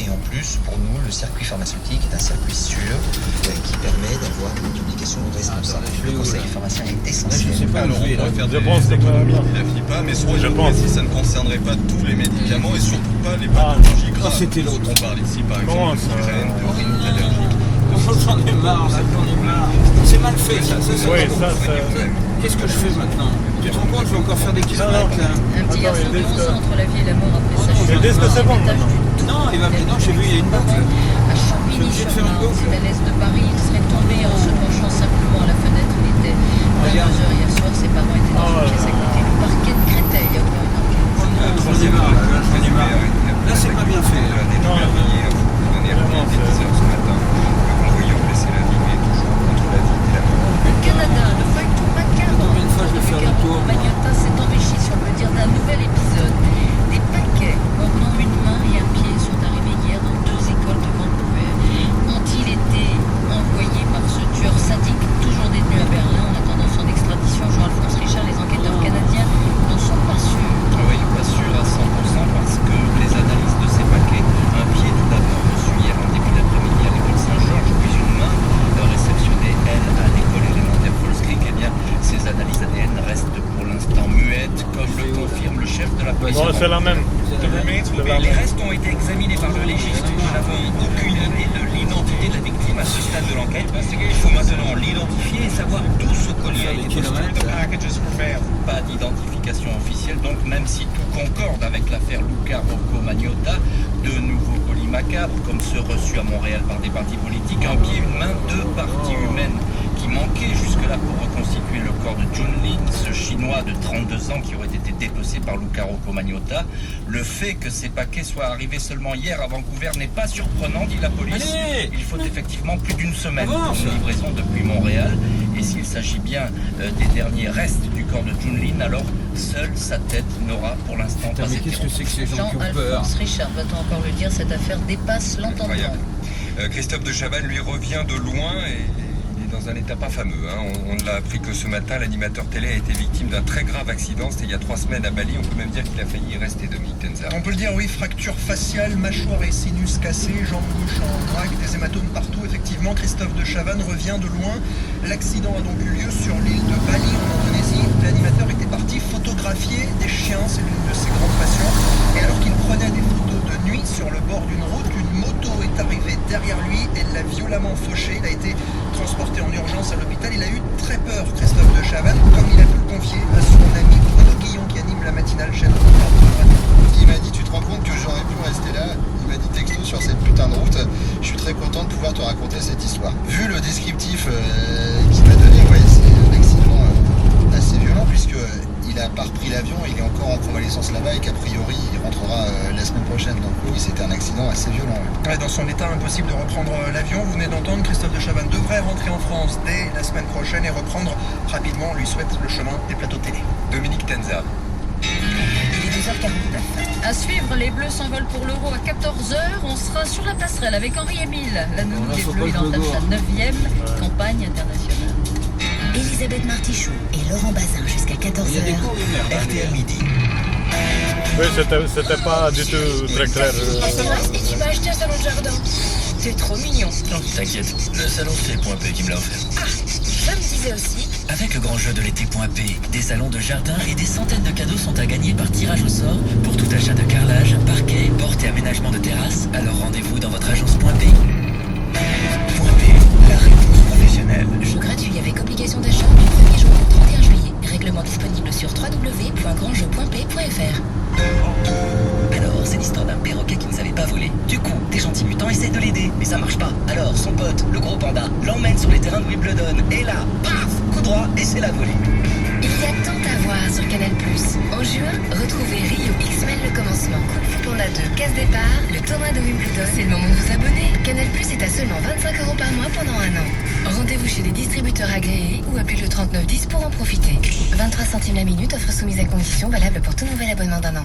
Et en plus, pour nous, le circuit pharmaceutique est un circuit sûr qui permet d'avoir une publication responsable. Le conseil pharmacien est essentiel. Alors, on pourrait faire des la FIPA, mais soyons précis, ça ne concernerait pas tous les médicaments et surtout pas les pathologies graves. C'était l'autre. On parle ici, par exemple, de migraine, de rhinite allergique. J'en ai marre, là, j'en ai marre. C'est mal fait, ça. Qu'est-ce que je fais maintenant? Tu te rends compte, je vais encore faire des kilomètres, là. Un petit garçon de 11 ans entre la vie et la mort après sa chute. J'ai dit ce que c'est bon, maintenant. Non, il va non, j'ai vu, il y a une botte. À Champigny-sur-Marne, c'est à l'est de Paris, il serait tombé en se penchant simplement à la fenêtre. Il était 22h hier soir, ses parents étaient dans une pièce à côté. Le parquet de Créteil a ouvert une enquête. J'en ai marre, j'en ai marre. Là, c'est pas bien fait. Au Canada, le feuilleton macabre Combien de fois je vais faire le tour? Magnota s'est enrichi sur le dire d'un nouvel épisode. Des paquets contenant une main et un pied sont arrivés hier dans 2 écoles de Vancouver. Ont-ils été envoyés par ce tueur sadique, toujours détenu à Berlin en attendant son extradition? Jean-Alphonse Richard, les enquêteurs canadiens n'en sont pas sûrs. Oui, pas sûr à 100% parce que les analyses de ces paquets, un pied tout d'abord reçu hier en début d'après-midi à l'école Saint-Georges, puis une main réceptionnée, elle, à l'école élémentaire Falls Creek, eh bien, ces analyses ADN restent pour l'instant muettes, comme le confirme le chef de la police. Non, c'est la même. Les restes ont été examinés par le légiste. Nous n'avons aucune idée de l'identité de la victime à ce stade de l'enquête. Il faut maintenant l'identifier et savoir d'où ce colis a été postulé. Pas d'identification officielle, donc même si tout concorde avec l'affaire Luca Rocco Magnotta, de nouveaux colis macabres, comme ceux reçus à Montréal par des partis politiques, un pied, une main, 2 parties humaines qui manquaient jusque-là pour reconstituer le corps de Jun Lin, ce chinois de 32 ans qui aurait été dépecé par Luca Rocco Magnotta. Le fait que ces paquets soient arrivés seulement hier à Vancouver n'est pas surprenant, dit la police. Allez, il faut effectivement plus d'une semaine pour une livraison depuis Montréal. Et s'il s'agit bien des derniers restes du corps de Jun Lin, alors seule sa tête n'aura pour l'instant pas été. Qu'est-ce que c'est que ces gens qui ont peur? Jean-Alphonse Richard, va-t-on encore le dire, cette affaire dépasse l'entendement. Christophe de Chavannes, lui, revient de loin et il est dans un état pas fameux. On l'a appris que ce matin, l'animateur télé a été victime d'un très grave accident. C'était il y a 3 semaines à Bali. On peut même dire qu'il a failli y rester, Dominique Tenza. On peut le dire, oui, fracture faciale, mâchoire et sinus cassés, jambe gauche en vrac, des hématomes partout. Effectivement, Christophe de Chavannes revient de loin. L'accident a donc eu lieu sur l'île de Bali, en Indonésie. L'animateur était parti photographier des chiens, c'est l'une de ses grandes passions. Et alors qu'il prenait des photos de nuit sur le bord d'une route, une moto est arrivée derrière lui et l'a violemment fauché. Il a été transporté en urgence à l'hôpital. Il a eu très peur, Christophe de Chavannes, comme il a pu le confier à son ami Bruno Guillon qui anime la matinale chaîne. Il m'a dit, tu te rends compte que j'aurais pu rester là? Il m'a dit texto sur cette putain de route. Je suis très content de pouvoir te raconter cette histoire. Vu le descriptif qu'il m'a donné, ouais, c'est un accident assez violent puisque il a pas repris l'avion, il est encore en convalescence là-bas et qu'a priori il rentrera la semaine prochaine. Donc oui, c'était un accident assez violent. Ouais, dans son état, impossible de reprendre l'avion. Vous venez d'entendre, Christophe de Chavannes devrait rentrer en France dès la semaine prochaine et reprendre rapidement. On lui souhaite le chemin des plateaux télé. Dominique Tenza. Il est 2h49. À suivre, les Bleus s'envolent pour l'Euro à 14h. On sera sur la passerelle avec Henri-Émile. La nounou des Bleus, il entame sa 9e campagne internationale. Elisabeth Martichoux et Laurent Bazin jusqu'à 14h. RTL Midi. Oui, c'était pas du tout très clair. Et tu m'as acheté un salon de jardin. C'est trop mignon. Non, t'inquiète, le salon c'est .p qui me l'a offert. Ah, je me disais aussi. Avec le grand jeu de l'été.p, des salons de jardin et des centaines de cadeaux sont à gagner par tirage au sort pour tout achat de carrelage, parquet, porte et aménagement de terrasse. Alors rendez-vous dans votre agence .p. .p, la réponse professionnelle. Jeu gratuit avec obligation d'achat du 1er juin au 31 juillet. Règlement disponible sur www.grandjeu.p.fr. Alors, c'est l'histoire d'un perroquet qui ne savait pas voler. Du coup, des gentils mutants essayent de l'aider, mais ça marche pas. Alors, son pote, le gros panda, l'emmène sur les terrains de Wimbledon. Et là, paf, coup droit et c'est la volée. Il y a tant à voir sur Canal+. En juin, retrouvez Rio X-Men le commencement, Kung Fu Panda 2, casse départ, le tournoi de Wimbledon. C'est le moment de vous abonner. Canal+ est à seulement 25 € par mois pendant 1 an. Rendez-vous chez les distributeurs agréés ou appelez le 3910 pour en profiter. 23 centimes la minute, offre soumise à condition, valable pour tout nouvel abonnement d'1 an.